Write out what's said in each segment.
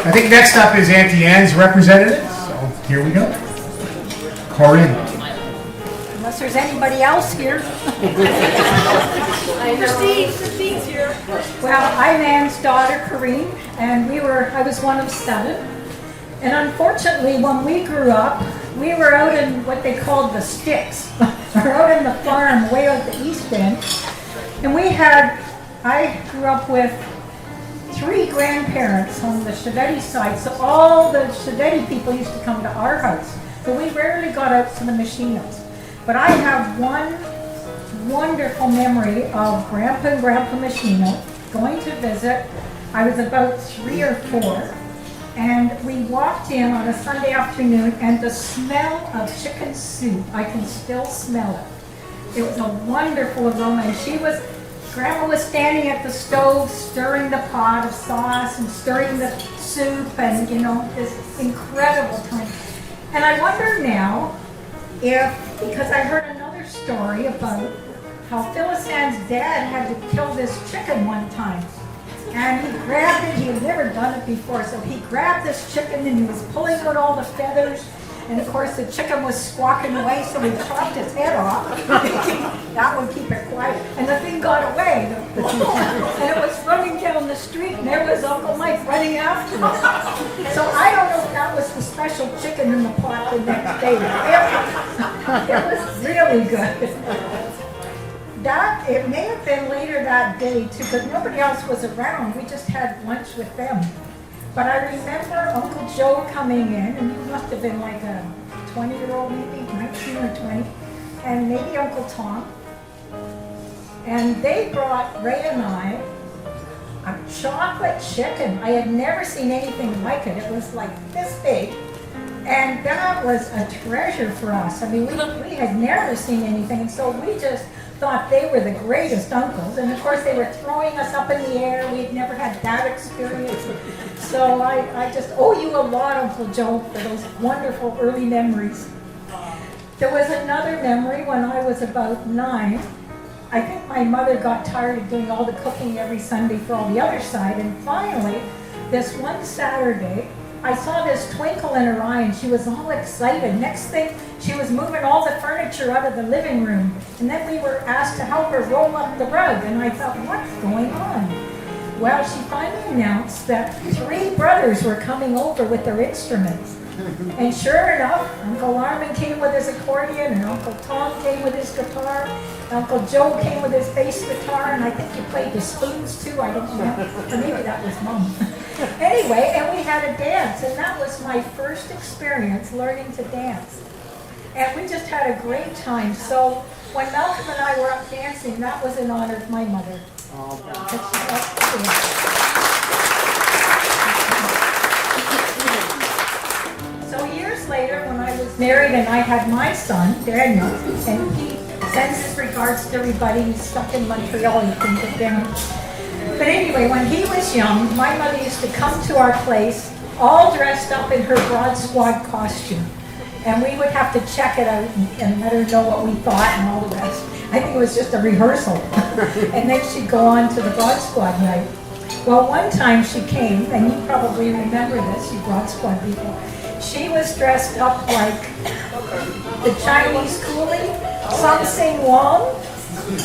I think next up is Auntie Anne's representative. So here we go. Corinne. Unless there's anybody else here. Christine's here. Well, I'm Anne's daughter, Corinne, and I was one of 7. And unfortunately, when we grew up, we were out in what they called the sticks. We're out in the farm way out the east end. And I grew up with 3 grandparents on the Chevetti side. So all the Chevetti people used to come to our house. But we rarely got out to the Machinos. But I have one wonderful memory of Grandpa and Grandpa Machino going to visit. I was about 3 or 4. And we walked in on a Sunday afternoon, and the smell of chicken soup, I can still smell it. It was a wonderful aroma, and Grandma was standing at the stove stirring the pot of sauce and stirring the soup, and this incredible time. And I wonder now because I heard another story about how Phyllis Ann's dad had to kill this chicken one time. And he grabbed it, he had never done it before, so he grabbed this chicken and he was pulling out all the feathers. And of course the chicken was squawking away, so he chopped its head off. That would keep it quiet. And the thing got away. And it was running down the street, and there was Uncle Mike running after it. So I don't know if that was the special chicken in the pot the next day. It was really good. It may have been later that day too, because nobody else was around. We just had lunch with them. But I remember Uncle Joe coming in, and he must have been like a 20-year-old, maybe 19 or 20, and maybe Uncle Tom. And they brought Ray and I a chocolate chicken. I had never seen anything like it. It was like this big. And that was a treasure for us. I mean, we had never seen anything, and so we just thought they were the greatest uncles. And of course they were throwing us up in the air. We'd never had that experience. So I just owe you a lot, Uncle Joe, for those wonderful early memories. There was another memory when I was about 9. I think my mother got tired of doing all the cooking every Sunday for all the other side, and finally, this one Saturday, I saw this twinkle in her eye, and she was all excited. Next thing, she was moving all the furniture out of the living room. And then we were asked to help her roll up the rug. And I thought, what's going on? Well, she finally announced that 3 brothers were coming over with their instruments. And sure enough, Uncle Armin came with his accordion, and Uncle Tom came with his guitar. Uncle Joe came with his bass guitar, and I think he played the spoons too, I don't know. Or maybe that was Mom. Anyway, and we had a dance, and that was my first experience learning to dance. And we just had a great time. So when Malcolm and I were up dancing, that was in honor of my mother. So years later, when I was married and I had my son, Daniel, and he sends his regards to everybody. He's stuck in Montreal, you can get down. But anyway, when he was young, my mother used to come to our place all dressed up in her Broad Squad costume. And we would have to check it out and let her know what we thought and all the rest. I think it was just a rehearsal. And then she'd go on to the Broad Squad night. Well, one time she came, and you probably remember this, you Broad Squad people. She was dressed up like the Chinese coolie, Some Sing Wong.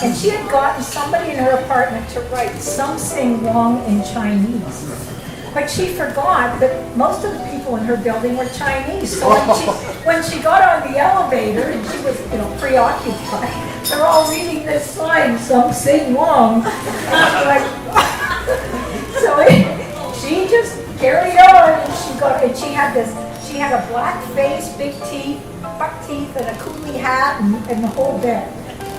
And she had gotten somebody in her apartment to write Some Sing Wong in Chinese. But she forgot that most of the people in her building were Chinese. So when she got on the elevator and she was, preoccupied, they're all reading this sign, Some Sing Wong. So she just carried on, and she had a black face, big teeth, buck teeth, and a coolie hat, and the whole bit.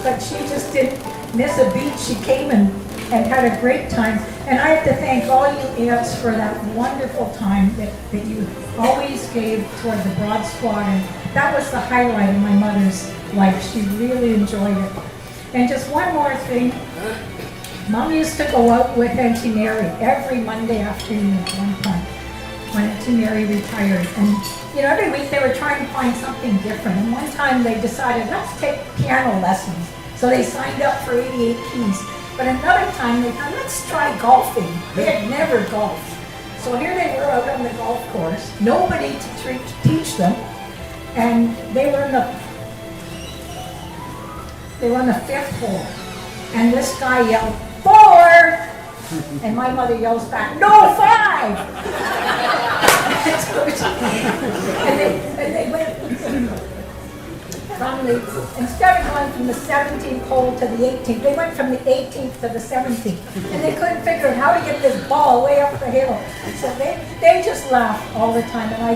But she just didn't miss a beat. She came and had a great time. And I have to thank all you aunts for that wonderful time that you always gave toward the Broad Squad. And that was the highlight of my mother's life. She really enjoyed it. And just one more thing. Mom used to go out with Auntie Mary every Monday afternoon at one time when Auntie Mary retired. And every week they were trying to find something different. And one time they decided, let's take piano lessons. So they signed up for 88 keys. But another time they thought, let's try golfing. They had never golfed. So here they were out on the golf course, nobody to teach them, and they were on the fifth hole. And this guy yelled, 4! And my mother yells back, no, 5! and they went instead of going from the 17th hole to the 18th, they went from the 18th to the 17th. And they couldn't figure out how to get this ball way up the hill. So they just laughed all the time. And I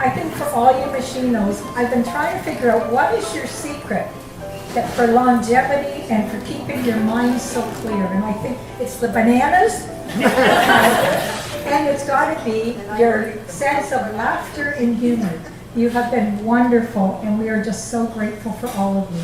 think for all you machinos, I've been trying to figure out what is your secret that for longevity and for keeping your mind so clear. And I think it's the bananas. And it's got to be your sense of laughter and humor. You have been wonderful, and we are just so grateful for all of you.